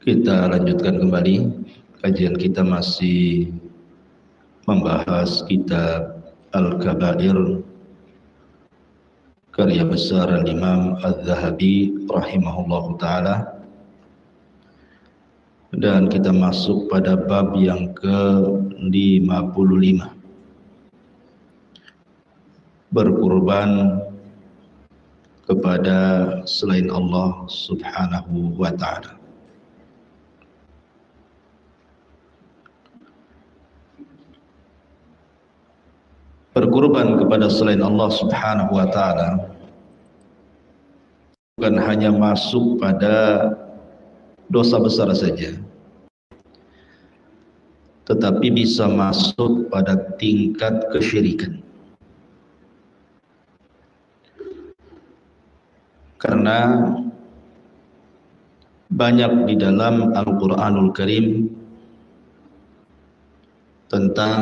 Kita lanjutkan kembali kajian kita, masih membahas kitab Al-Kabair karya besar Al-Imam Al-Zahabi rahimahullahu ta'ala, dan kita masuk pada bab yang ke-55, berkurban kepada selain Allah subhanahu wa ta'ala. Berkurban kepada selain Allah subhanahu wa ta'ala bukan hanya masuk pada dosa besar saja, tetapi bisa masuk pada tingkat kesyirikan. Karena banyak di dalam Al-Quranul Karim tentang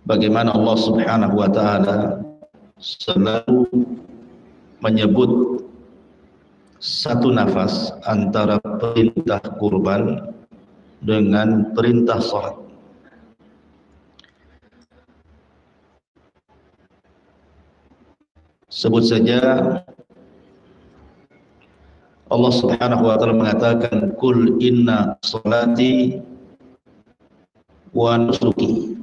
bagaimana Allah subhanahu wa ta'ala selalu menyebut satu nafas antara perintah kurban dengan perintah salat. Sebut saja Allah subhanahu wa ta'ala mengatakan, Qul inna salati wa nusuki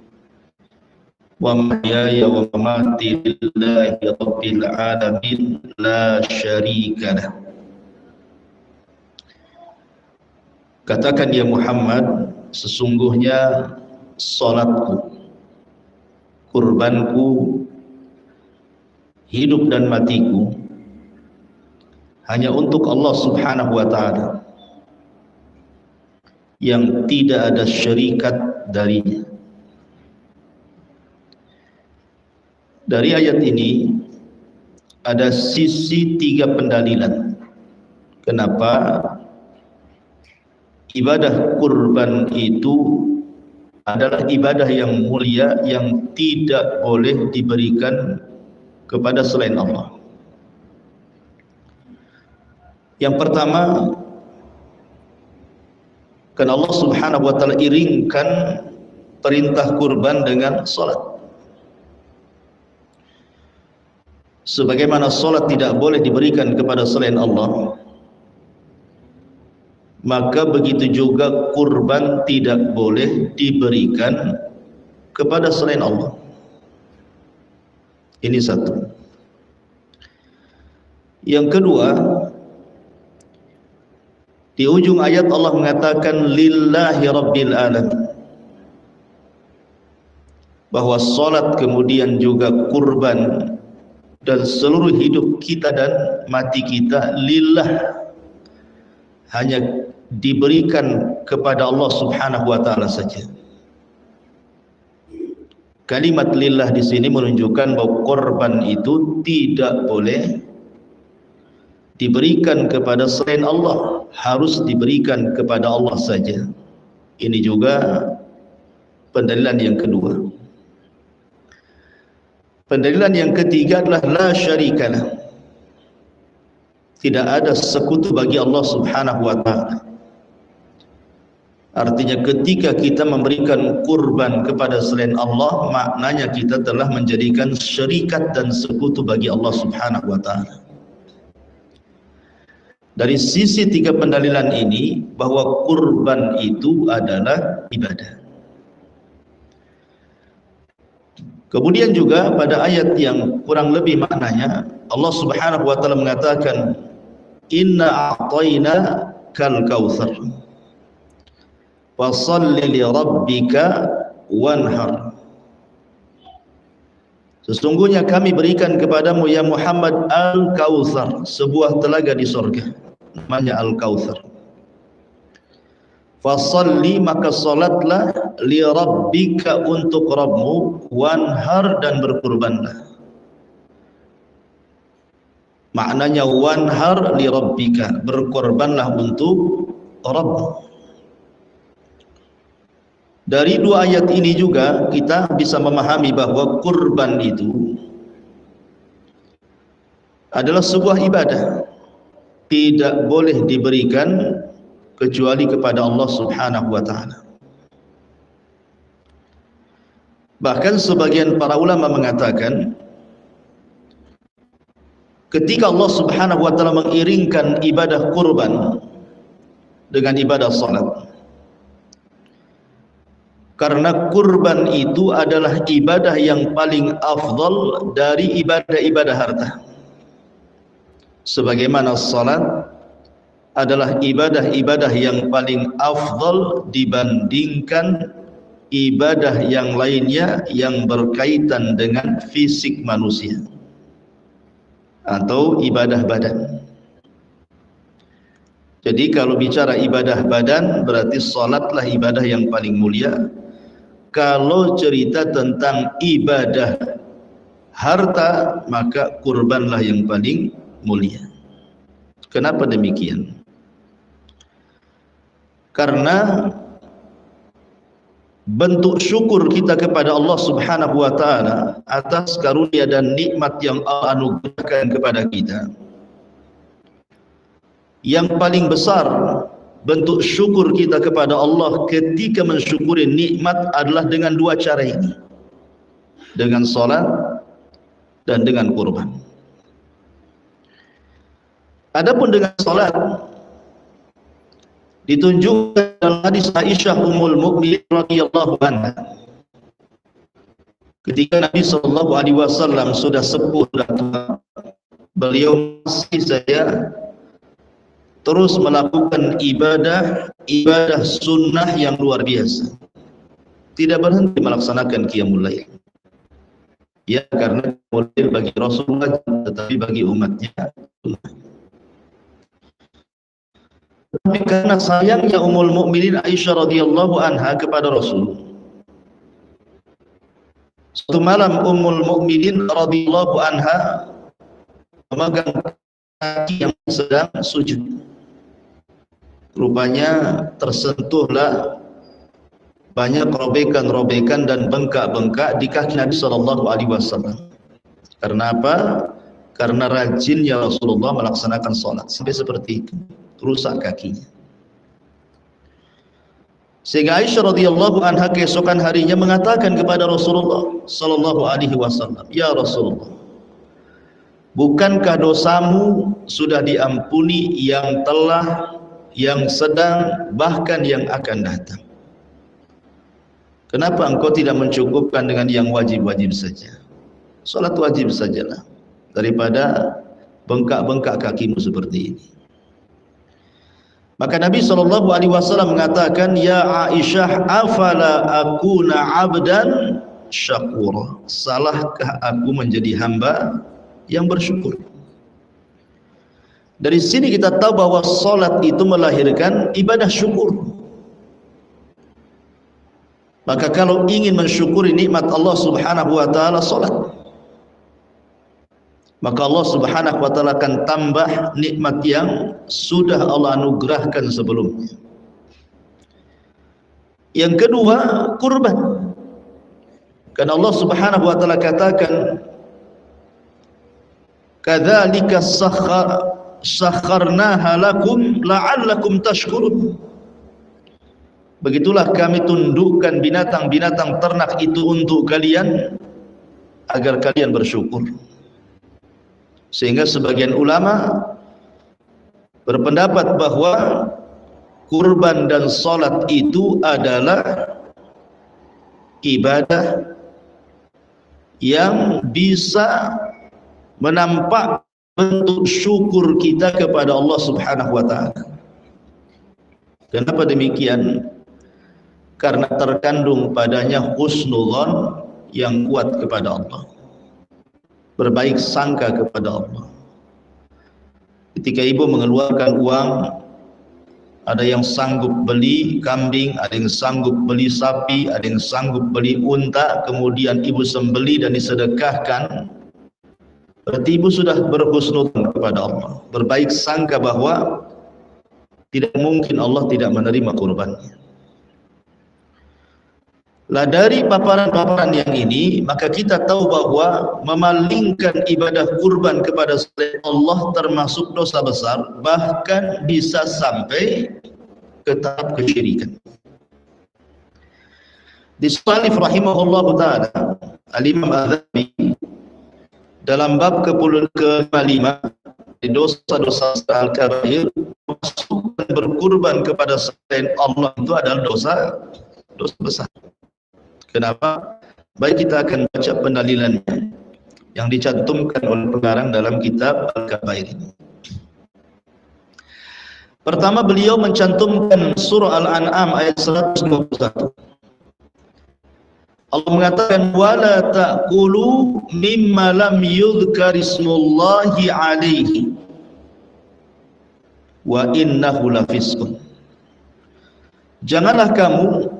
wa mahyaya wa mamati lillahi rabbil alamin la syarika lah. Katakan ya Muhammad, sesungguhnya salatku, kurbanku, hidup dan matiku hanya untuk Allah subhanahu wa ta'ala yang tidak ada syarikat darinya. Dari ayat ini ada sisi tiga pendalilan kenapa ibadah kurban itu adalah ibadah yang mulia yang tidak boleh diberikan kepada selain Allah. Yang pertama, karena Allah subhanahu wa ta'ala iringkan perintah kurban dengan salat. Sebagaimana salat tidak boleh diberikan kepada selain Allah, maka begitu juga kurban tidak boleh diberikan kepada selain Allah. Ini satu. Yang kedua, di ujung ayat Allah mengatakan lillahi rabbil alamin, bahwa salat kemudian juga kurban dan seluruh hidup kita dan mati kita lillah, hanya diberikan kepada Allah subhanahu wa ta'ala saja. Kalimat lillah di sini menunjukkan bahwa korban itu tidak boleh diberikan kepada selain Allah, harus diberikan kepada Allah saja. Ini juga pendalilan yang kedua. Pendalilan yang ketiga adalah la syarikalah, tidak ada sekutu bagi Allah subhanahu wa ta'ala. Artinya ketika kita memberikan kurban kepada selain Allah, maknanya kita telah menjadikan syarikat dan sekutu bagi Allah subhanahu wa ta'ala. Dari sisi tiga pendalilan ini, bahwa kurban itu adalah ibadah. Kemudian juga pada ayat yang kurang lebih maknanya, Allah subhanahu wa ta'ala mengatakan, Inna a'tayna kal kautsar fasalli li rabbika wanhar. Sesungguhnya kami berikan kepadamu ya Muhammad Al-Kautsar, sebuah telaga di surga, namanya Al-Kautsar. Fasalli, maka salatlah, li rabbika, untuk Rabbmu, wanhar, dan berkurbanlah. Maknanya wanhar li rabbika, berkorbanlah untuk Rabbmu. Dari dua ayat ini juga kita bisa memahami bahwa kurban itu adalah sebuah ibadah, tidak boleh diberikan kecuali kepada Allah Subhanahu wa taala. Bahkan sebagian para ulama mengatakan, ketika Allah Subhanahu wa taala mengiringkan ibadah kurban dengan ibadah salat, karena kurban itu adalah ibadah yang paling afdal dari ibadah-ibadah harta. Sebagaimana salat adalah ibadah-ibadah yang paling afdal dibandingkan ibadah yang lainnya yang berkaitan dengan fisik manusia atau ibadah badan. Jadi kalau bicara ibadah badan, berarti salatlah ibadah yang paling mulia. Kalau cerita tentang ibadah harta, maka kurbanlah yang paling mulia. Kenapa demikian? Karena bentuk syukur kita kepada Allah Subhanahu wa taala atas karunia dan nikmat yang Allah anugerahkan kepada kita. Yang paling besar bentuk syukur kita kepada Allah ketika mensyukuri nikmat adalah dengan dua cara ini, dengan salat dan dengan kurban. Adapun dengan salat, ditunjukkan dalam hadis Aisyah Ummul Mukminin radhiyallahu anha, ketika Nabi sallallahu alaihi wasallam sudah sepuh dan tua, beliau masih saja terus melakukan ibadah sunnah yang luar biasa, tidak berhenti melaksanakan qiyamul lail. Ya, karena qiyamul lail bagi Rasulullah, tetapi bagi umatnya sunnah. Tapi karena sayangnya Ummul Mukminin Aisyah radhiyallahu anha kepada Rasul, suatu malam Ummul Mukminin radhiyallahu anha memegang kaki yang sedang sujud. Rupanya tersentuhlah banyak robekan-robekan dan bengkak-bengkak di kaki Nabi sallallahu alaihi wasallam. Karena apa? Karena rajinnya Rasulullah melaksanakan salat sampai seperti itu, rusak kakinya. Sehingga Aisyah radhiyallahu anha keesokan harinya mengatakan kepada Rasulullah sallallahu alaihi wasallam, "Ya Rasulullah, bukankah dosamu sudah diampuni yang telah, yang sedang, bahkan yang akan datang? Kenapa engkau tidak mencukupkan dengan yang wajib-wajib saja? Salat wajib sajalah, daripada bengkak-bengkak kakimu seperti ini." Maka Nabi SAW mengatakan, "Ya Aisyah, afala akuna abdan syakura? Salahkah aku menjadi hamba yang bersyukur?" Dari sini kita tahu bahwa salat itu melahirkan ibadah syukur. Maka kalau ingin mensyukuri nikmat Allah Subhanahu wa taala, salat, maka Allah Subhanahu wa taala akan tambah nikmat yang sudah Allah anugerahkan sebelumnya. Yang kedua, kurban. Karena Allah Subhanahu wa taala katakan, "Kadzalika sakharnaha lakum la'allakum tashkurun." Begitulah kami tundukkan binatang-binatang ternak itu untuk kalian agar kalian bersyukur. Sehingga sebagian ulama berpendapat bahwa kurban dan salat itu adalah ibadah yang bisa menampak bentuk syukur kita kepada Allah Subhanahu wa taala. Kenapa demikian? Karena terkandung padanya husnudzon yang kuat kepada Allah. berbaik sangka kepada Allah. Ketika ibu mengeluarkan uang, ada yang sanggup beli kambing, ada yang sanggup beli sapi, ada yang sanggup beli unta, kemudian ibu sembeli dan disedekahkan, berarti ibu sudah berhusnudzon kepada Allah, berbaik sangka bahwa tidak mungkin Allah tidak menerima kurbannya. Lah dari paparan-paparan yang ini, maka kita tahu bahwa memalingkan ibadah kurban kepada selain Allah termasuk dosa besar, bahkan bisa sampai ke tahap kesyirikan. Disqalif rahimahullah ta'ala Al-Imam Adzabi dalam bab ke-55 di dosa-dosa al-kabair, masuk dan berkurban kepada selain Allah itu adalah dosa besar. Kenapa? Baik, kita akan baca pendalilannya yang dicantumkan oleh pengarang dalam kitab Al-Kabair ini. Pertama, beliau mencantumkan surah Al-An'am ayat 121. Allah mengatakan, wala ta'kulu mimma lam yudhkar ismullahi alaihi wa innahu lafisqun. Janganlah kamu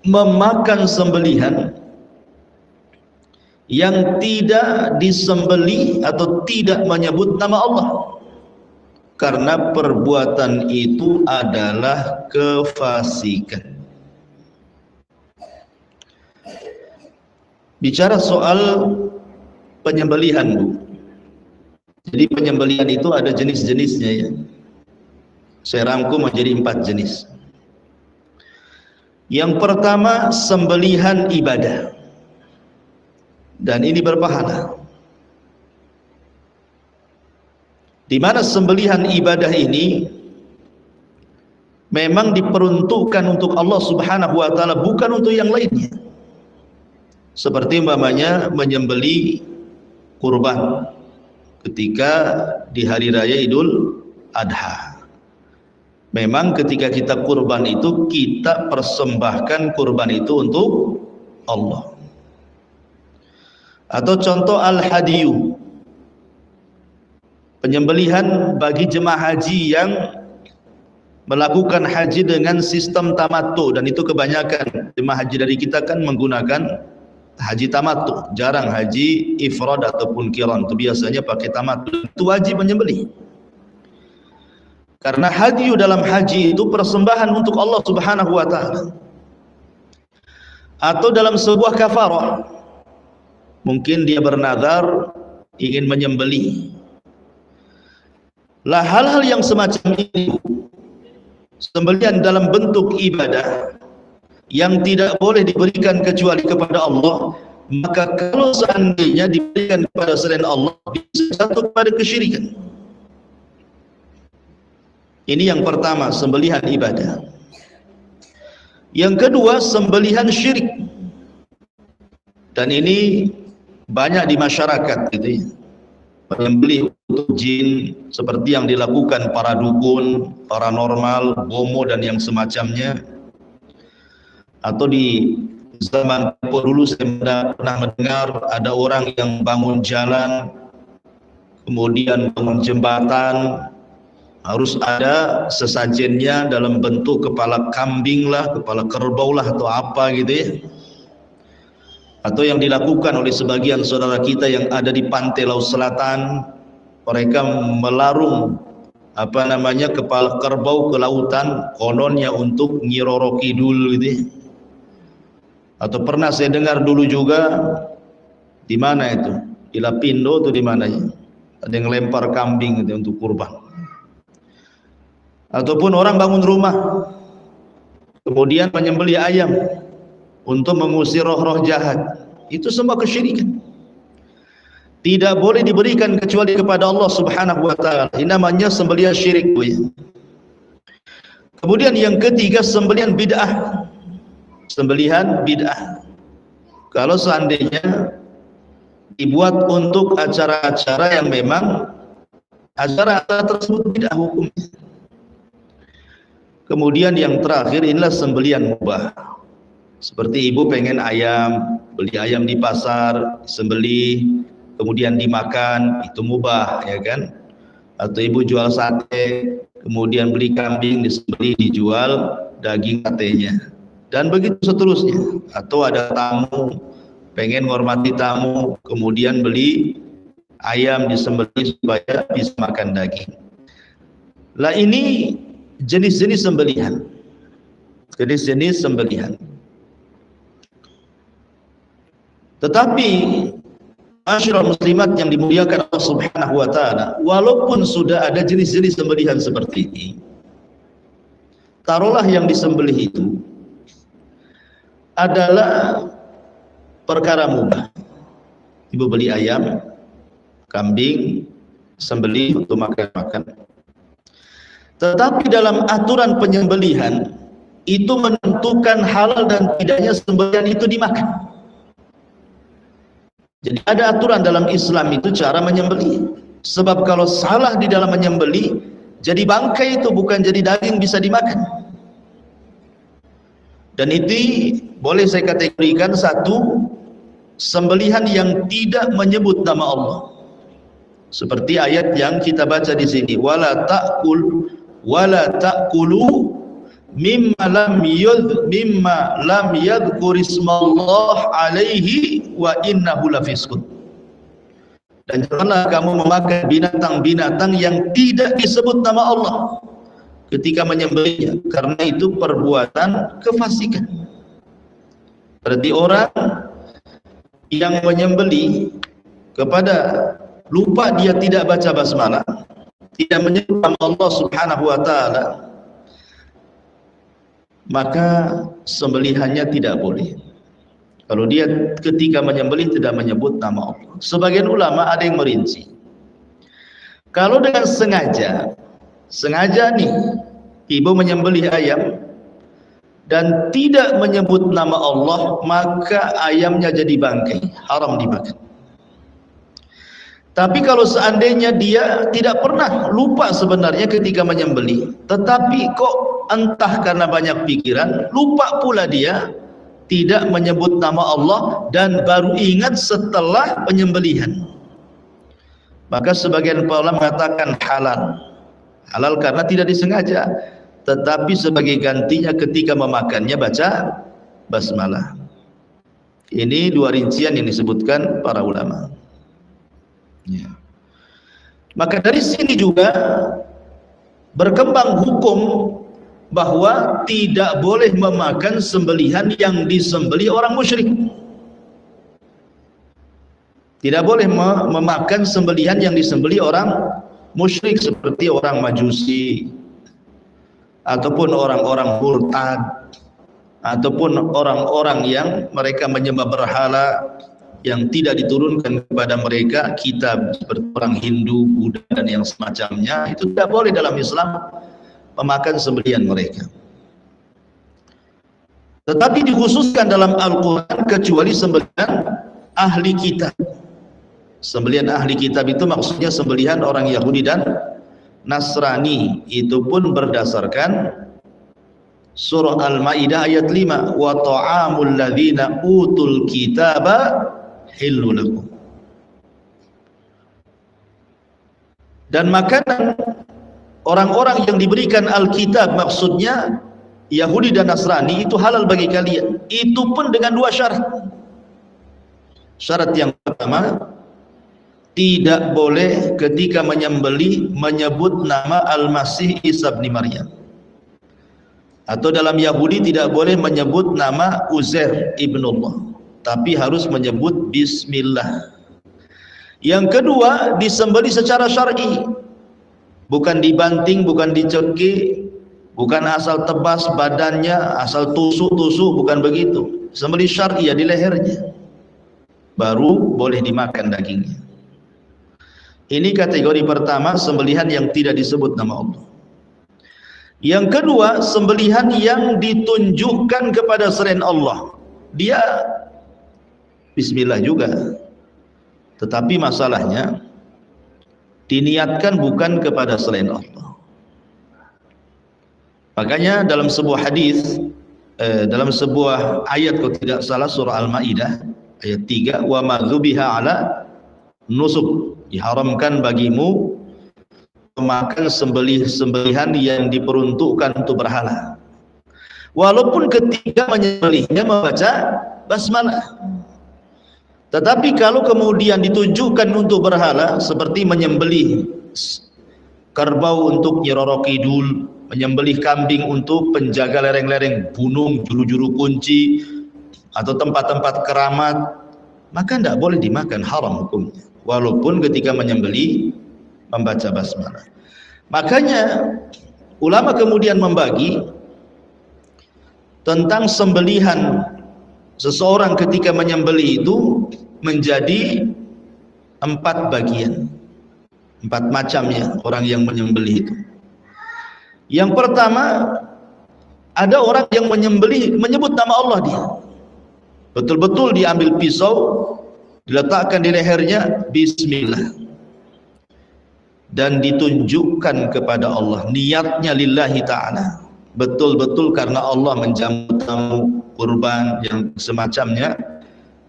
memakan sembelihan yang tidak disembelih atau tidak menyebut nama Allah, karena perbuatan itu adalah kefasikan. Bicara soal penyembelihan, Bu. Jadi penyembelihan itu ada jenis-jenisnya ya. Saya rangkum menjadi 4 jenis. Yang pertama, sembelihan ibadah, dan ini berpahala. Di mana sembelihan ibadah ini memang diperuntukkan untuk Allah Subhanahu wa taala, bukan untuk yang lainnya. Seperti umpamanya menyembeli kurban ketika di hari raya Idul Adha. Memang ketika kita kurban itu, kita persembahkan kurban itu untuk Allah. Atau contoh al-hadiyu, penyembelihan bagi jemaah haji yang melakukan haji dengan sistem tamattu, dan itu kebanyakan jemaah haji dari kita kan menggunakan haji tamattu, jarang haji ifrad ataupun qiran, itu biasanya pakai tamattu. Itu wajib menyembelih. Karena hadiyu dalam haji itu persembahan untuk Allah Subhanahu wa taala. Atau dalam sebuah kafarah, mungkin dia bernazar ingin menyembelih. Lah hal-hal yang semacam ini, sembelihan dalam bentuk ibadah yang tidak boleh diberikan kecuali kepada Allah, maka kalau seandainya diberikan kepada selain Allah, bisa jatuh kepada kesyirikan. Ini yang pertama, sembelihan ibadah. Yang kedua, sembelihan syirik. Dan ini banyak di masyarakat gitu ya. Menyembelih untuk jin seperti yang dilakukan para dukun, paranormal, bomo dan yang semacamnya. Atau di zaman dulu saya pernah mendengar ada orang yang bangun jalan, kemudian bangun jembatan, harus ada sesajennya dalam bentuk kepala kambing lah, kepala kerbau lah, atau apa gitu ya. Atau yang dilakukan oleh sebagian saudara kita yang ada di pantai Laut Selatan, mereka melarung kepala kerbau ke lautan, kononnya untuk Nyiroro Kidul gitu ya. Atau pernah saya dengar dulu juga, di mana itu, di Lapindo atau di mana ya, ada yang lempar kambing gitu untuk kurban. Ataupun orang bangun rumah kemudian menyembelih ayam untuk mengusir roh-roh jahat, itu semua kesyirikan. Tidak boleh diberikan kecuali kepada Allah Subhanahu wa taala. Ini namanya sembelihan syirik. Kemudian yang ketiga, sembelihan bid'ah. Sembelihan bid'ah, kalau seandainya dibuat untuk acara-acara yang memang acara-acara tersebut bid'ah hukumnya. Kemudian yang terakhir, inilah sembelihan mubah. Seperti ibu pengen ayam, beli ayam di pasar, sembelih, kemudian dimakan, itu mubah, ya kan? Atau ibu jual sate, kemudian beli kambing, disembelih, dijual daging satenya, dan begitu seterusnya. Atau ada tamu, pengen menghormati tamu, kemudian beli ayam disembelih supaya bisa makan daging. Lah ini jenis-jenis sembelihan. Jenis-jenis sembelihan. Tetapi masyarakat muslimat yang dimuliakan Allah Subhanahu wa taala, walaupun sudah ada jenis-jenis sembelihan seperti ini, taruhlah yang disembelih itu adalah perkara mubah. Ibu beli ayam, kambing, sembelih untuk makan-makan. Tetapi dalam aturan penyembelihan itu menentukan halal dan tidaknya sembelihan itu dimakan. Jadi ada aturan dalam Islam itu cara menyembelih. Sebab kalau salah di dalam menyembelih, jadi bangkai itu bukan jadi daging bisa dimakan. Dan itu boleh saya kategorikan satu sembelihan yang tidak menyebut nama Allah. Seperti ayat yang kita baca di sini, wala ta'kulu mimma lam yadhkur ismallah alaihi wa innahu lafisqun. Dan janganlah kamu memakan binatang-binatang yang tidak disebut nama Allah ketika menyembelihnya, karena itu perbuatan kefasikan. Berarti orang yang menyembelih kepada lupa, dia tidak baca basmalah, tidak menyebut nama Allah Subhanahu wa taala, maka sembelihannya tidak boleh. Kalau dia ketika menyembelih tidak menyebut nama Allah. Sebagian ulama ada yang merinci, kalau dengan sengaja nih ibu menyembelih ayam dan tidak menyebut nama Allah, maka ayamnya jadi bangkai, haram dimakan. Tapi kalau seandainya dia tidak pernah, lupa sebenarnya ketika menyembelih, tetapi kok entah karena banyak pikiran, lupa pula dia tidak menyebut nama Allah dan baru ingat setelah penyembelihan, maka sebagian para ulama mengatakan halal karena tidak disengaja, tetapi sebagai gantinya ketika memakannya baca basmalah. Ini dua rincian yang disebutkan para ulama. Ya. Maka dari sini juga berkembang hukum bahwa tidak boleh memakan sembelihan yang disembelih orang musyrik. Tidak boleh memakan sembelihan yang disembelih orang musyrik, seperti orang Majusi, ataupun orang-orang murtad, ataupun orang-orang yang mereka menyembah berhala yang tidak diturunkan kepada mereka kitab, seperti orang Hindu, Buddha dan yang semacamnya. Itu tidak boleh dalam Islam memakan sembelihan mereka. Tetapi dikhususkan dalam Al-Quran kecuali sembelihan ahli kitab. Sembelihan ahli kitab itu maksudnya sembelihan orang Yahudi dan Nasrani. Itu pun berdasarkan surah Al-Maidah ayat 5, wa ta'amul ladzina utul kitaba hillu lakum. Dan makanan orang-orang yang diberikan Alkitab, maksudnya Yahudi dan Nasrani, itu halal bagi kalian. Itu pun dengan dua syarat. Syarat yang pertama, tidak boleh ketika menyembelih menyebut nama Al-Masih Isa bin Maryam. Atau dalam Yahudi tidak boleh menyebut nama Uzair ibnullah, tapi harus menyebut bismillah. Yang kedua, disembelih secara syar'i, bukan dibanting, bukan dicekik, bukan asal tebas badannya, asal tusuk-tusuk, bukan begitu. Sembelih syar'i, ya di lehernya, baru boleh dimakan dagingnya. Ini kategori pertama, sembelihan yang tidak disebut nama Allah. Yang kedua, sembelihan yang ditunjukkan kepada selain Allah. Dia bismillah juga, tetapi masalahnya diniatkan bukan kepada selain Allah. Makanya dalam sebuah hadis, dalam sebuah ayat kalau tidak salah surah Al-Maidah ayat 3, wa ma dzubiha ala nusuk, diharamkan bagimu memakan sembelihan yang diperuntukkan untuk berhala, walaupun ketika menyembelihnya membaca basmalah. Tetapi kalau kemudian ditujukan untuk berhala, seperti menyembelih kerbau untuk Nyi Roro Kidul, menyembelih kambing untuk penjaga lereng-lereng gunung, juru-juru kunci, atau tempat-tempat keramat, maka tidak boleh dimakan, haram hukumnya, walaupun ketika menyembelih membaca basmalah. Makanya ulama kemudian membagi tentang sembelihan seseorang ketika menyembelih itu menjadi 4 bagian, 4 macamnya orang yang menyembelih itu. Yang pertama, ada orang yang menyembelih menyebut nama Allah, dia betul-betul diambil pisau, diletakkan di lehernya, bismillah, dan ditunjukkan kepada Allah, niatnya lillahi ta'ala, betul-betul karena Allah menjamu tamu kurban yang semacamnya,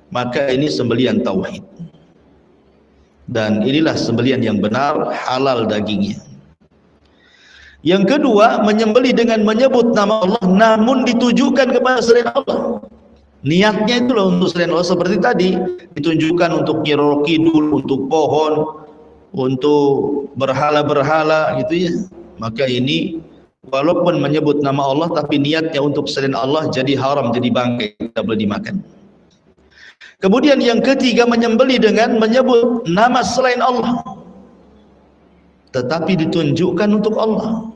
maka ini sembelihan tauhid, dan inilah sembelihan yang benar, halal dagingnya. Yang kedua, menyembelih dengan menyebut nama Allah namun ditujukan kepada selain Allah, niatnya itu loh untuk selain Allah, seperti tadi ditunjukkan untuk Nyi Roro Kidul, untuk pohon, untuk berhala-berhala gitu ya, maka ini walaupun menyebut nama Allah tapi niatnya untuk selain Allah, jadi haram, jadi bangkai, tidak boleh dimakan. Kemudian yang ketiga, menyembelih dengan menyebut nama selain Allah tetapi ditunjukkan untuk Allah.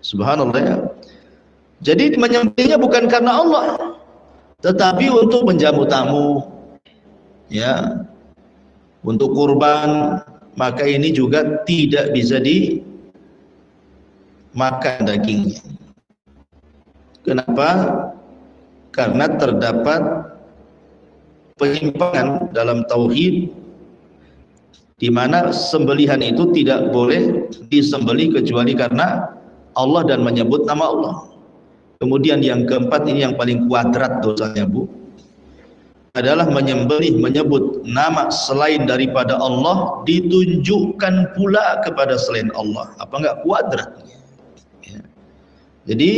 Subhanallah ya. Jadi menyembelihnya bukan karena Allah tetapi untuk menjamu tamu ya, untuk kurban, maka ini juga tidak bisa dimakan dagingnya. Kenapa? Karena terdapat penyimpangan dalam tauhid, di mana sembelihan itu tidak boleh disembelih kecuali karena Allah dan menyebut nama Allah. Kemudian yang keempat, ini yang paling kuadrat dosanya Bu, adalah menyembelih menyebut nama selain daripada Allah, ditunjukkan pula kepada selain Allah. Apa enggak kuadratnya ya. Jadi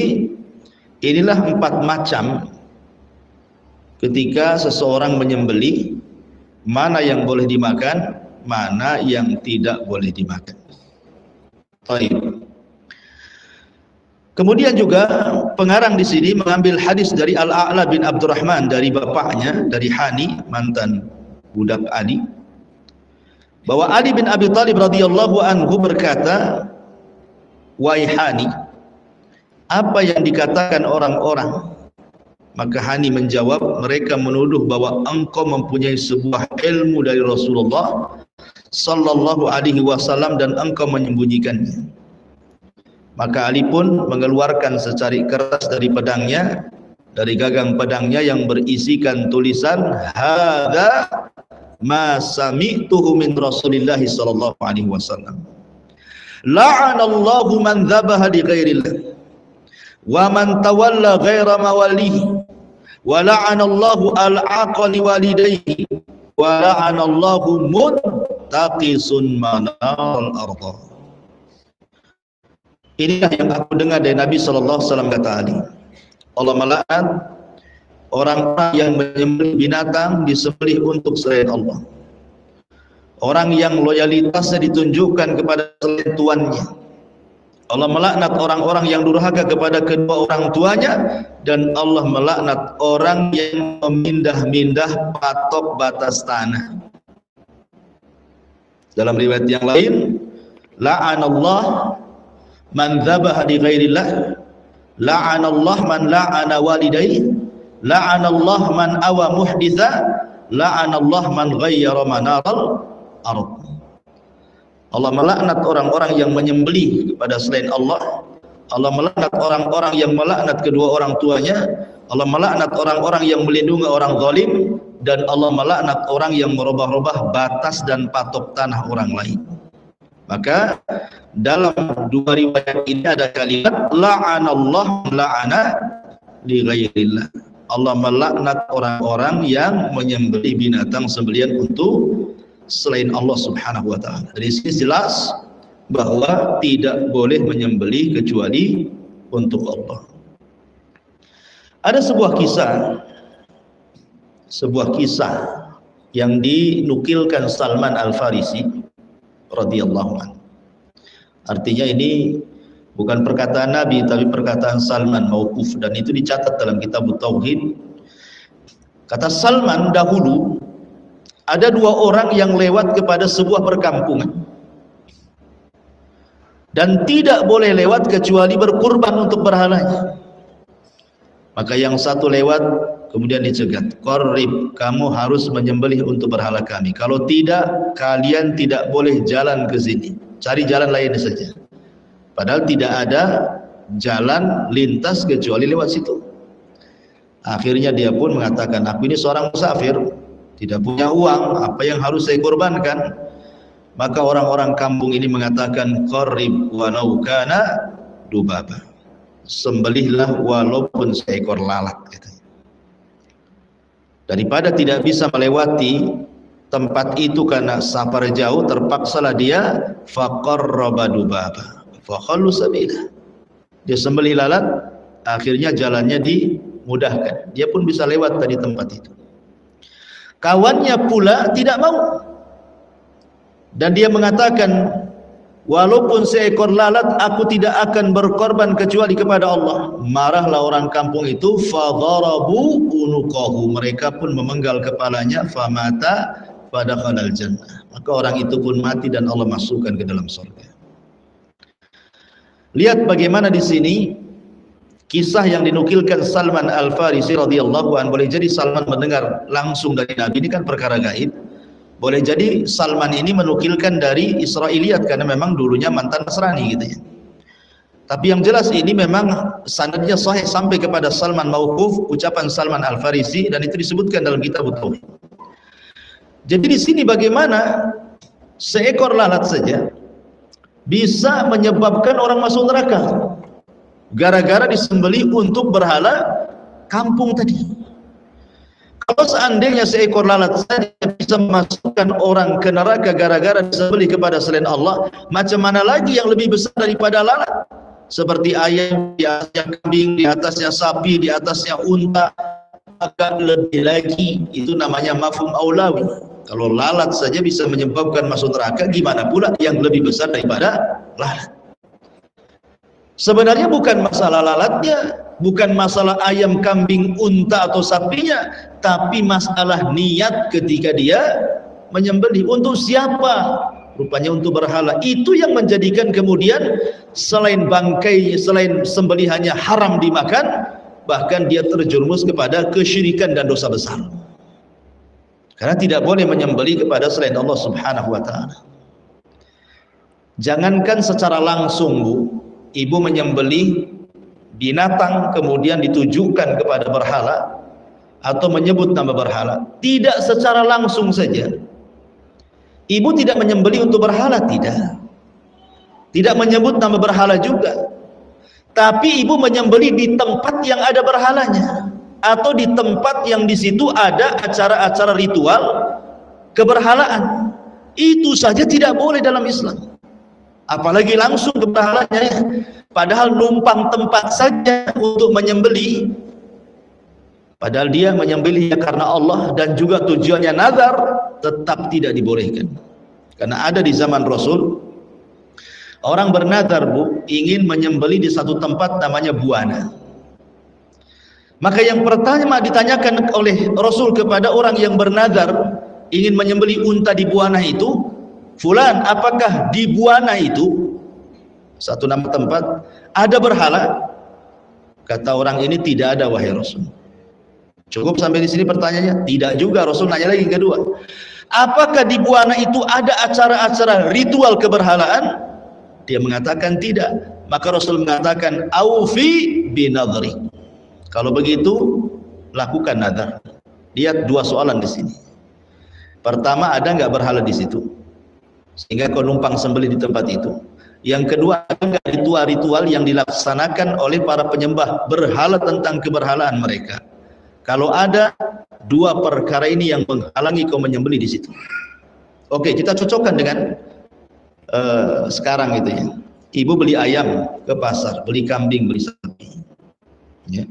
inilah 4 macam ketika seseorang menyembelih, mana yang boleh dimakan, mana yang tidak boleh dimakan. Baik. Kemudian juga pengarang di sini mengambil hadis dari Al-A'la bin Abdurrahman, dari bapaknya, dari Hani, mantan budak Ali, bahwa Ali bin Abi Thalib radhiyallahu anhu berkata, "Wahai Hani, apa yang dikatakan orang-orang?" Maka Hani menjawab, "Mereka menuduh bahwa engkau mempunyai sebuah ilmu dari Rasulullah sallallahu alaihi wasallam dan engkau menyembunyikannya." Maka Ali pun mengeluarkan secari kertas dari pedangnya, dari gagang pedangnya yang berisikan tulisan, "Hadza ma sami'tuhu min Rasulillah sallallahu alaihi wasallam. La'anallahu man dzabaha li ghairillah wa man tawalla ghaira mawalihi wa la'anallahu al-aqli walidayhi wa la'anallahu muntaqisun manal ardh." Inilah yang aku dengar dari Nabi SAW, kata Ali. Allah melaknat orang-orang yang menyembelih binatang, disembelih untuk selain Allah. Orang yang loyalitasnya ditunjukkan kepada selain tuannya. Allah melaknat orang-orang yang durhaka kepada kedua orang tuanya, dan Allah melaknat orang yang memindah-mindah patok batas tanah. Dalam riwayat yang lain, la'anallah man dzabaha li ghairillah, la'anallah man la'ana walidayhi, la'anallah man awa muhditha, la'anallah man ghayyara manaral ardh. Allah melaknat orang-orang yang menyembelih kepada selain Allah. Allah melaknat orang-orang yang melaknat kedua orang tuanya. Allah melaknat orang-orang yang melindungi orang zalim, dan Allah melaknat orang yang merubah-rubah batas dan patok tanah orang lain. Maka dalam 2 riwayat ini ada kalimat la'anallah la'ana li ghairillah. Allah melaknat orang-orang yang menyembelih binatang sembelihan untuk selain Allah Subhanahu wa taala. Dari sini jelas bahwa tidak boleh menyembelih kecuali untuk Allah. Ada sebuah kisah yang dinukilkan Salman Al-Farisi radhiyallahu anhu. Artinya ini bukan perkataan Nabi tapi perkataan Salman mauquf, dan itu dicatat dalam kitab Tauhid. Kata Salman, dahulu ada dua orang yang lewat kepada sebuah perkampungan dan tidak boleh lewat kecuali berkurban untuk berhalanya. Maka yang satu lewat kemudian dicegat, "Qarrib, kamu harus menyembelih untuk berhala kami. Kalau tidak, kalian tidak boleh jalan ke sini. Cari jalan lain saja." Padahal tidak ada jalan lintas kecuali lewat situ. Akhirnya dia pun mengatakan, "Aku ini seorang musafir, tidak punya uang, apa yang harus saya korbankan?" Maka orang-orang kampung ini mengatakan, "Qarrib walau kana dubaba." Sembelihlah walaupun seekor lalat, katanya. Daripada tidak bisa melewati tempat itu karena safar jauh, terpaksalah dia faqarraba dubaba fa khallu sabila. Dia sembelih lalat, akhirnya jalannya dimudahkan. Dia pun bisa lewat dari tempat itu. Kawannya pula tidak mau. Dan dia mengatakan, "Walaupun seekor lalat, aku tidak akan berkorban kecuali kepada Allah." Marahlah orang kampung itu, fadharabu unuqahu. Mereka pun memenggal kepalanya, famata fadakhalal jannah. Maka orang itu pun mati dan Allah masukkan ke dalam surga. Lihat bagaimana di sini kisah yang dinukilkan Salman Al-Farisi radhiyallahu anhu. Boleh jadi Salman mendengar langsung dari Nabi, ini kan perkara gaib. Boleh jadi Salman ini menukilkan dari Israiliyat karena memang dulunya mantan Nasrani gitu ya. Tapi yang jelas ini memang sanadnya sahih sampai kepada Salman mauquf, ucapan Salman Al-Farisi, dan itu disebutkan dalam kitab Tauhid. Jadi di sini bagaimana seekor lalat saja bisa menyebabkan orang masuk neraka gara-gara disembelih untuk berhala kampung tadi. Kalau seandainya seekor lalat saja bisa memasukkan orang ke neraka gara-gara disembelih kepada selain Allah, macam mana lagi yang lebih besar daripada lalat? Seperti ayam, di atasnya kambing, di atasnya sapi, di atasnya unta, akan lebih lagi. Itu namanya mafhum aulawi. Kalau lalat saja bisa menyebabkan masuk neraka, gimana pula yang lebih besar daripada lalat? Sebenarnya bukan masalah lalatnya, bukan masalah ayam, kambing, unta atau sapinya, tapi masalah niat ketika dia menyembelih. Untuk siapa? Rupanya untuk berhala. Itu yang menjadikan kemudian selain bangkai, selain sembelihannya haram dimakan, bahkan dia terjerumus kepada kesyirikan dan dosa besar. Karena tidak boleh menyembelih kepada selain Allah Subhanahu wa taala. Jangankan secara langsung, Bu, ibu menyembelih binatang kemudian ditujukan kepada berhala atau menyebut nama berhala, tidak secara langsung saja. Ibu tidak menyembelih untuk berhala, tidak menyebut nama berhala juga, tapi ibu menyembelih di tempat yang ada berhalanya atau di tempat yang di situ ada acara-acara ritual keberhalaan. Itu saja tidak boleh dalam Islam, apalagi langsung ke berhalanya ya. Padahal numpang tempat saja untuk menyembelih, padahal dia menyembelihnya karena Allah dan juga tujuannya nazar, tetap tidak dibolehkan. Karena ada di zaman Rasul orang bernazar, Bu, ingin menyembelih di satu tempat namanya Buana. Maka yang pertama ditanyakan oleh Rasul kepada orang yang bernazar ingin menyembelih unta di Buana itu, "Fulan, apakah di Buana itu," satu nama tempat, "ada berhala?" Kata orang ini, "Tidak ada, wahai Rasul." Cukup sampai di sini pertanyaannya? Tidak juga. Rasul nanya lagi kedua, "Apakah di Buana itu ada acara-acara ritual keberhalaan?" Dia mengatakan tidak. Maka Rasul mengatakan, "Aufi binadri." Kalau begitu lakukan nazar. Lihat dua soalan di sini. Pertama, ada nggak berhala di situ sehingga kau numpang sembelih di tempat itu? Yang kedua, ada nggak ritual-ritual yang dilaksanakan oleh para penyembah berhala tentang keberhalaan mereka? Kalau ada, dua perkara ini yang menghalangi kau menyembelih di situ. Oke, kita cocokkan dengan sekarang itu ya. Ibu beli ayam ke pasar, beli kambing, beli sapi. Ya.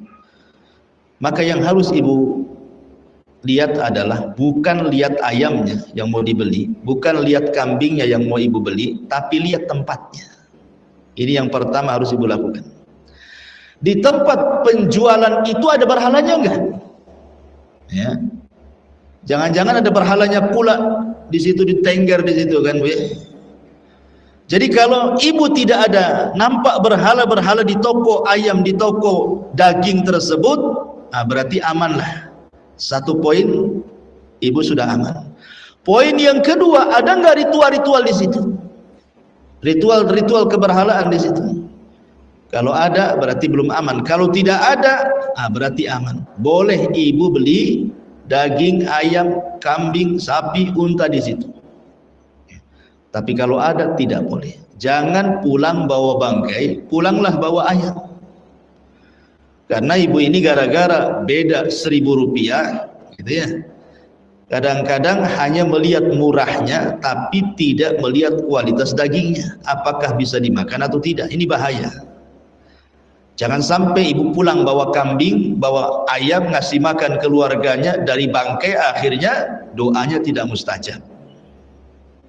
Maka yang harus ibu lihat adalah bukan lihat ayamnya yang mau dibeli, bukan lihat kambingnya yang mau ibu beli, tapi lihat tempatnya. Ini yang pertama harus ibu lakukan. Di tempat penjualan itu ada berhalanya enggak? Ya. Jangan-jangan ada berhalanya pula di situ, ditengger di situ kan, Bu ya. Jadi kalau ibu tidak ada nampak berhala-berhala di toko ayam, di toko daging tersebut, nah berarti amanlah. Satu poin, ibu sudah aman. Poin yang kedua, ada nggak ritual-ritual di situ? Ritual-ritual keberhalaan di situ. Kalau ada, berarti belum aman. Kalau tidak ada, berarti aman. Boleh ibu beli daging ayam, kambing, sapi, unta di situ. Tapi kalau ada, tidak boleh. Jangan pulang bawa bangkai, pulanglah bawa ayam. Karena ibu ini gara-gara beda 1.000 rupiah, gitu ya. Kadang-kadang hanya melihat murahnya, tapi tidak melihat kualitas dagingnya. Apakah bisa dimakan atau tidak? Ini bahaya. Jangan sampai ibu pulang bawa kambing, bawa ayam, ngasih makan keluarganya, dari bangkai akhirnya doanya tidak mustajab.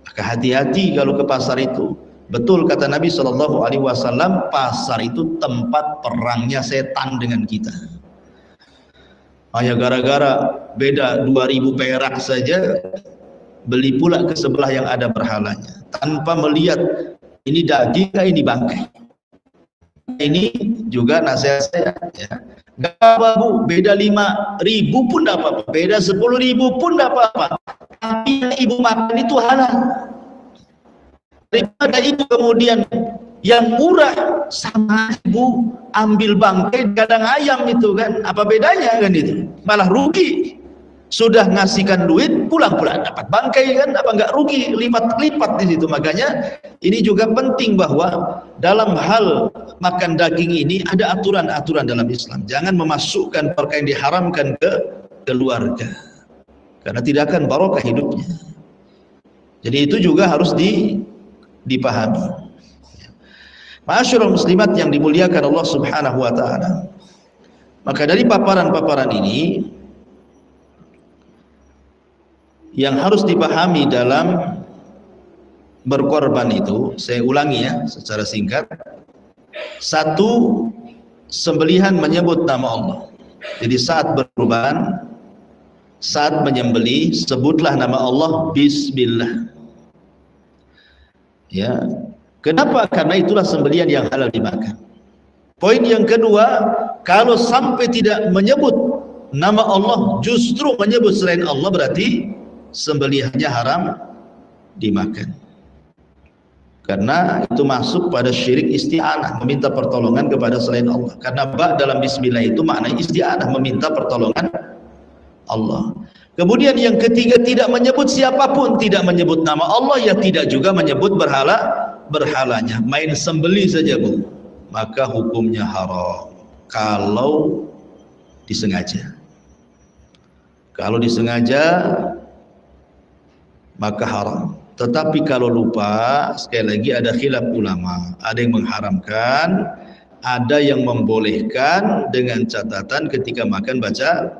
Maka hati-hati kalau ke pasar itu. Betul kata Nabi SAW, pasar itu tempat perangnya setan dengan kita. Hanya gara-gara beda 2.000 perak saja, beli pula ke sebelah yang ada berhalanya. Tanpa melihat ini daging kah, ini bangkai. Ini juga nasihat saya. Ya. Gak apa Bu, beda 5.000 pun tidak apa-apa, beda 10.000 pun tidak apa-apa. Tapi yang ibu makan itu halal. Daripada ibu kemudian yang murah sama ibu ambil bangkai kadang ayam itu kan, apa bedanya kan itu? Malah rugi. Sudah ngasihkan duit, pulang-pulang dapat bangkai kan, apa enggak rugi, lipat-lipat di situ. Makanya ini juga penting bahwa dalam hal makan daging ini ada aturan-aturan dalam Islam. Jangan memasukkan perkara yang diharamkan ke keluarga. Karena tidak akan barokah hidupnya. Jadi itu juga harus dipahami. Ma'asyiral muslimat yang dimuliakan Allah Subhanahu wa taala. Maka dari paparan-paparan ini yang harus dipahami dalam berkorban itu, saya ulangi ya secara singkat. Satu, sembelihan menyebut nama Allah. Jadi saat berkorban, saat menyembelih, sebutlah nama Allah, bismillah. Ya. Kenapa? Karena itulah sembelihan yang halal dimakan. Poin yang kedua, kalau sampai tidak menyebut nama Allah, justru menyebut selain Allah, berarti sembelihannya haram dimakan. Karena itu masuk pada syirik isti'anah, meminta pertolongan kepada selain Allah. Karena dalam bismillah itu maknanya isti'anah, meminta pertolongan Allah. Kemudian yang ketiga, tidak menyebut siapapun, tidak menyebut nama Allah, ya tidak juga menyebut berhalanya. Main sembelih saja Bu, maka hukumnya haram kalau disengaja. Kalau disengaja maka haram. Tetapi kalau lupa, sekali lagi ada khilaf ulama. Ada yang mengharamkan, ada yang membolehkan dengan catatan ketika makan baca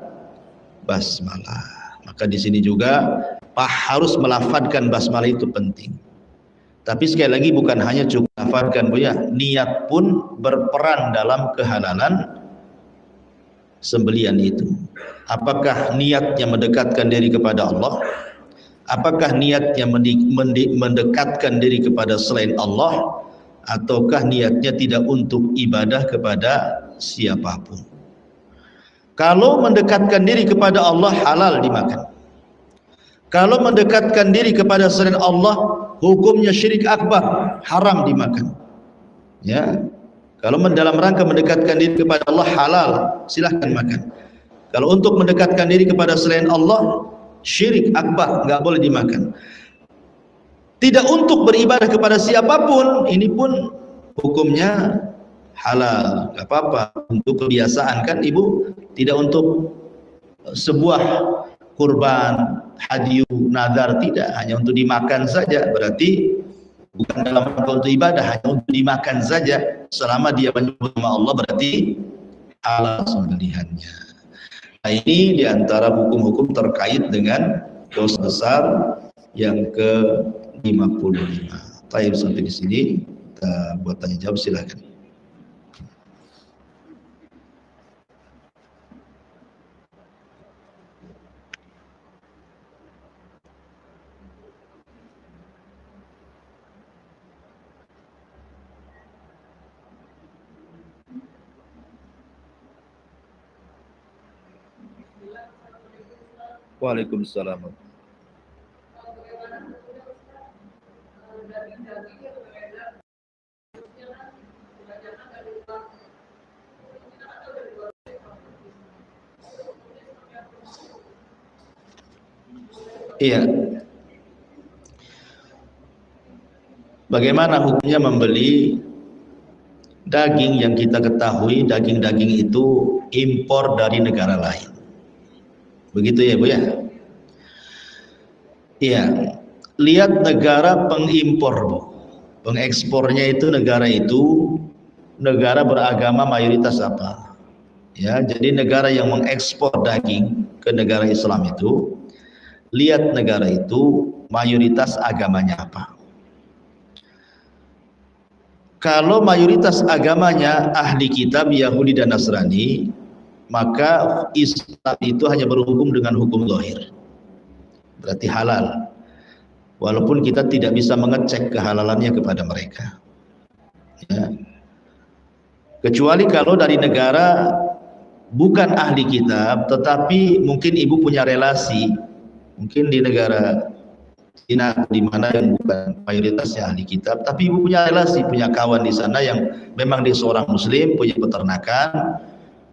basmalah. Maka di sini juga harus melafadzkan basmalah itu penting. Tapi sekali lagi bukan hanya cukup melafadzkan Bu ya, niat pun berperan dalam kehalalan sembelian itu. Apakah niatnya mendekatkan diri kepada Allah? Apakah niatnya mendekatkan diri kepada selain Allah? Ataukah niatnya tidak untuk ibadah kepada siapapun? Kalau mendekatkan diri kepada Allah, halal dimakan. Kalau mendekatkan diri kepada selain Allah, hukumnya syirik akbar, haram dimakan. Ya. Kalau dalam rangka mendekatkan diri kepada Allah, halal, silahkan makan. Kalau untuk mendekatkan diri kepada selain Allah, syirik akbar, nggak boleh dimakan. Tidak untuk beribadah kepada siapapun, ini pun hukumnya halal, nggak apa-apa. Untuk kebiasaan kan Ibu, tidak untuk sebuah kurban, hadiyu nadar, tidak, hanya untuk dimakan saja, berarti bukan dalam rangka untuk ibadah, hanya untuk dimakan saja. Selama dia menyebut nama Allah berarti halal sembelihannya. Nah, ini diantara hukum-hukum terkait dengan dosa besar yang ke-55. Baik, sampai di sini kita buat tanya jawab, silakan. Waalaikumsalam. Iya. Bagaimana hukumnya membeli daging yang kita ketahui daging-daging itu impor dari negara lain? Begitu ya Bu ya? Iya. Lihat negara pengimpor Bu. Pengekspornya itu negara beragama mayoritas apa? Ya, jadi negara yang mengekspor daging ke negara Islam itu, lihat negara itu mayoritas agamanya apa. Kalau mayoritas agamanya ahli kitab Yahudi dan Nasrani, maka Islam itu hanya berhukum dengan hukum zahir, berarti halal, walaupun kita tidak bisa mengecek kehalalannya kepada mereka ya. Kecuali kalau dari negara bukan ahli kitab, tetapi mungkin ibu punya relasi, mungkin di negara Cina di mana yang bukan mayoritasnya ahli kitab, tapi ibu punya relasi, punya kawan di sana yang memang dia seorang muslim, punya peternakan,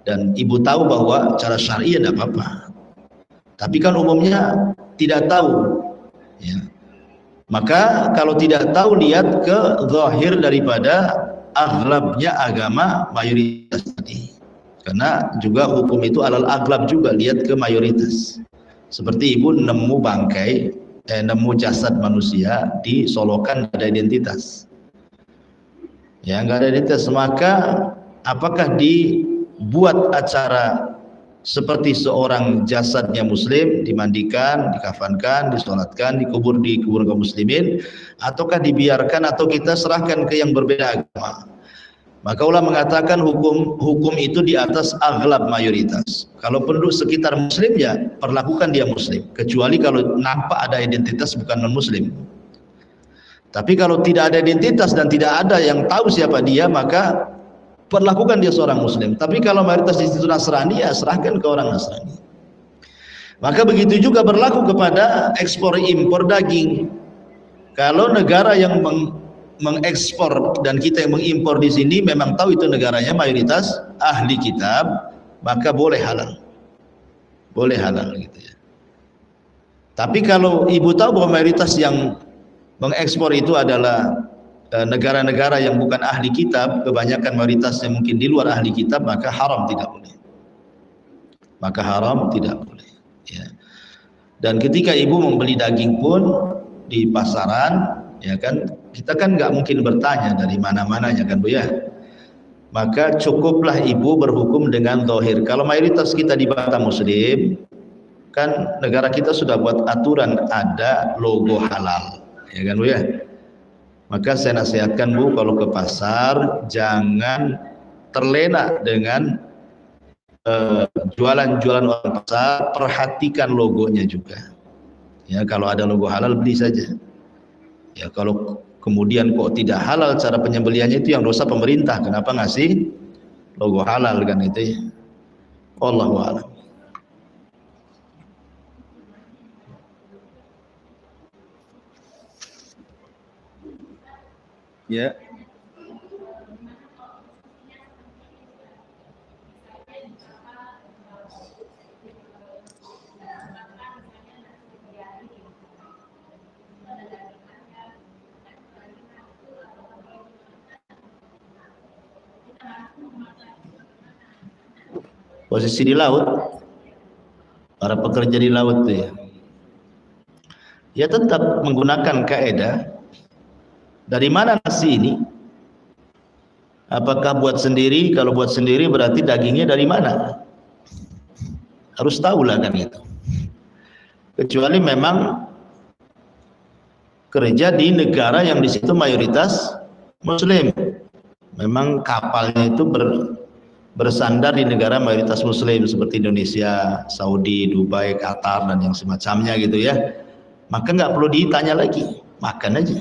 dan ibu tahu bahwa cara syar'i tidak apa-apa. Tapi kan umumnya tidak tahu ya. Maka kalau tidak tahu, lihat ke zahir daripada aghlabnya agama mayoritas tadi. Karena juga hukum itu alal aghlab juga, lihat ke mayoritas. Seperti ibu nemu bangkai, nemu jasad manusia di Solokan, ada identitas. Ya, nggak ada identitas, maka apakah dibuat acara seperti seorang jasadnya muslim, dimandikan, dikafankan, disolatkan, dikubur di kubur kaum muslimin, ataukah dibiarkan atau kita serahkan ke yang berbeda agama? Maka ulama mengatakan hukum itu di atas aghlab mayoritas. Kalau penduduk sekitar muslim ya perlakukan dia muslim, kecuali kalau nampak ada identitas bukan non muslim. Tapi kalau tidak ada identitas dan tidak ada yang tahu siapa dia, maka perlakukan dia seorang muslim. Tapi kalau mayoritas di situ Nasrani, ya serahkan ke orang Nasrani. Maka begitu juga berlaku kepada ekspor impor daging. Kalau negara yang mengekspor dan kita yang mengimpor di sini memang tahu itu negaranya mayoritas ahli kitab, maka boleh halal. Boleh halal gitu ya. Tapi kalau ibu tahu bahwa mayoritas yang mengekspor itu adalah negara-negara yang bukan ahli kitab, kebanyakan mayoritasnya mungkin di luar ahli kitab, maka haram, tidak boleh. Maka haram tidak boleh ya. Dan ketika ibu membeli daging pun di pasaran, ya kan, kita kan nggak mungkin bertanya dari mana-mananya kan Bu ya. Maka cukuplah ibu berhukum dengan zahir. Kalau mayoritas kita di Batam muslim, kan negara kita sudah buat aturan ada logo halal, ya kan Bu ya. Maka saya nasihatkan Bu, kalau ke pasar jangan terlena dengan jualan-jualan orang pasar, perhatikan logonya juga. Ya, kalau ada logo halal beli saja. Ya, kalau kemudian kok tidak halal cara penyembelihannya, itu yang dosa pemerintah. Kenapa ngasih logo halal kan itu ya. Wallahu a'lam. Ya. Posisi di laut, para pekerja di laut tuh ya. ya tetap menggunakan kaidah dari mana nasi ini. Apakah buat sendiri? Kalau buat sendiri berarti dagingnya dari mana? Harus tahulah kan itu. Kecuali memang kerja di negara yang di situ mayoritas Muslim. Memang kapalnya itu bersandar di negara mayoritas Muslim seperti Indonesia, Saudi, Dubai, Qatar dan yang semacamnya gitu ya. Maka nggak perlu ditanya lagi, makan aja.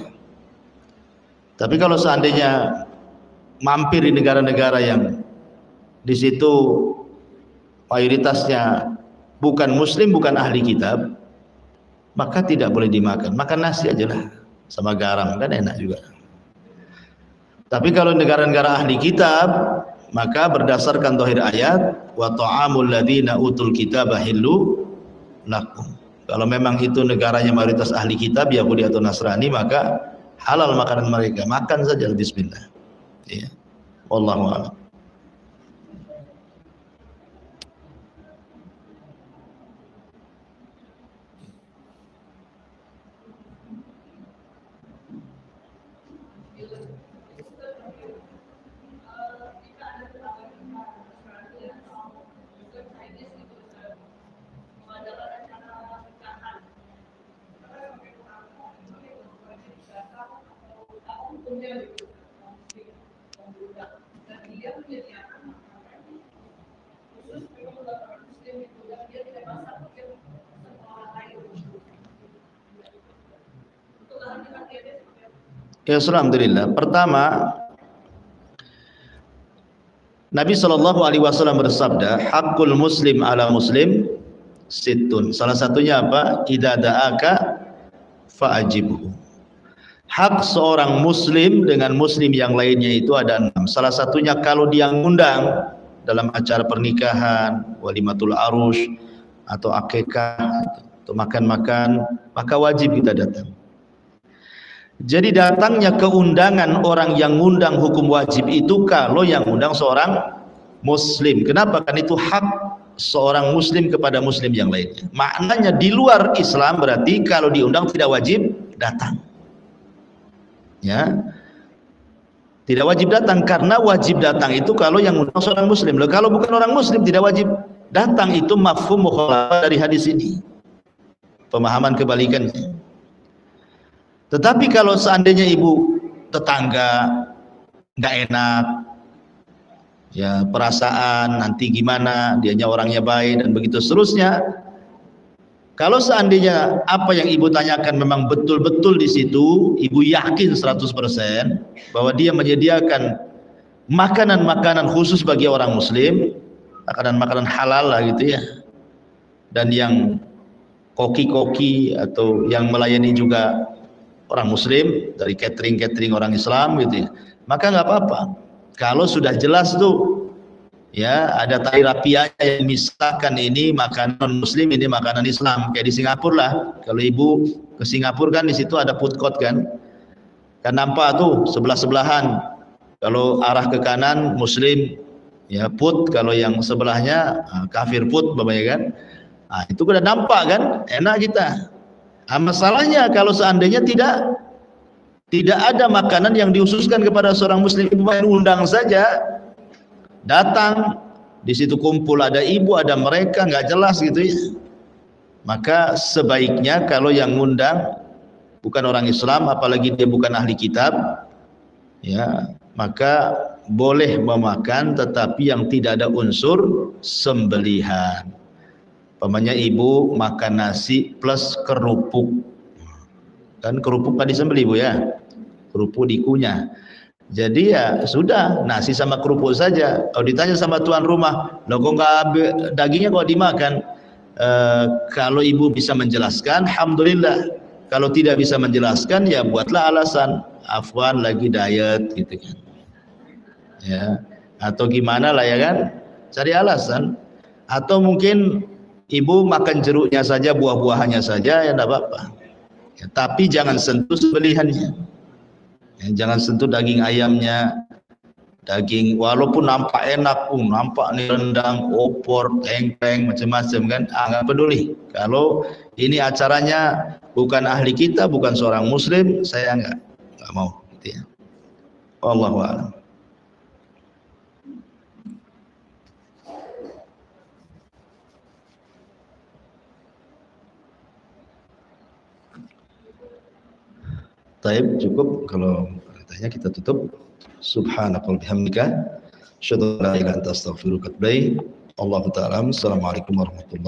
Tapi kalau seandainya mampir di negara-negara yang di situ mayoritasnya bukan Muslim, bukan ahli kitab, maka tidak boleh dimakan. Makan nasi aja lah sama garam, kan enak juga. Tapi kalau negara-negara ahli kitab, maka berdasarkan zahir ayat, wa ta'amul ladzina utul kitaba hillu lakum. Kalau memang itu negaranya mayoritas ahli kitab, Yahudi atau Nasrani, maka halal makanan mereka, makan saja bismillah. Ya. Wallahu a'lam. Ya, alhamdulillah. Pertama, Nabi SAW bersabda, hakul muslim ala muslim situn. Salah satunya apa? Idza da'aka fa'ajibhu. Hak seorang muslim dengan muslim yang lainnya itu ada 6. Salah satunya kalau dia ngundang dalam acara pernikahan, walimatul arush atau akikah atau makan-makan, maka wajib kita datang. Jadi datangnya keundangan orang yang ngundang hukum wajib itu kalau yang ngundang seorang muslim. Kenapa? Kan itu hak seorang muslim kepada muslim yang lainnya. Maknanya di luar Islam berarti kalau diundang tidak wajib datang. Ya. Tidak wajib datang, karena wajib datang itu kalau yang ngundang seorang muslim. Loh, kalau bukan orang muslim tidak wajib datang, itu mafhum mukhalafah dari hadis ini. Pemahaman kebalikannya. Tetapi kalau seandainya ibu tetangga nggak enak, ya perasaan nanti gimana, dianya orangnya baik dan begitu seterusnya. Kalau seandainya apa yang ibu tanyakan memang betul-betul di situ, ibu yakin 100% bahwa dia menyediakan makanan-makanan khusus bagi orang muslim, makanan-makanan halal lah gitu ya. Dan yang koki-koki atau yang melayani juga orang muslim dari catering orang Islam gitu ya, maka nggak apa-apa. Kalau sudah jelas tuh ya ada tali rapiahnya yang misalkan ini makanan muslim, ini makanan Islam, kayak di Singapura lah. Kalau ibu ke Singapura kan di situ ada food court kan nampak tuh sebelah-sebelahan. Kalau arah ke kanan muslim ya food, kalau yang sebelahnya kafir food bapaknya kan. Nah, itu udah nampak kan, enak kita. Masalahnya kalau seandainya tidak ada makanan yang dihususkan kepada seorang muslim, ibu main undang saja, datang di situ kumpul ada ibu ada mereka nggak jelas gitu ya, maka sebaiknya kalau yang ngundang bukan orang Islam, apalagi dia bukan ahli kitab, ya maka boleh memakan, tetapi yang tidak ada unsur sembelihan. Pamannya ibu makan nasi plus kerupuk, kan kerupuk kan disembelih bu ya, kerupuk dikunyah. Jadi ya sudah, nasi sama kerupuk saja. Kalau ditanya sama tuan rumah, loh kok nggak dagingnya kok dimakan? Kalau ibu bisa menjelaskan, alhamdulillah. Kalau tidak bisa menjelaskan, ya buatlah alasan, afwan lagi diet gitu kan. Ya, atau gimana lah ya kan? Cari alasan. Atau mungkin ibu makan jeruknya saja, buah-buahannya saja, ya tidak apa-apa. Ya, tapi jangan sentuh sembelihannya. Ya, jangan sentuh daging ayamnya, daging walaupun nampak enak, nampak nih rendang, opor, tengkleng, macam-macam kan, nggak peduli. Kalau ini acaranya bukan ahli kita, bukan seorang muslim, saya nggak mau. Gitu ya. Wallahu a'lam. Taib, cukup kalau tanya kita tutup. Subhanakal bihamdika asyhadu an la ilaha illa anta astaghfiruka wa atubu ilaik. Allahu ta'ala. Assalamualaikum warahmatullahi wabarakatuh.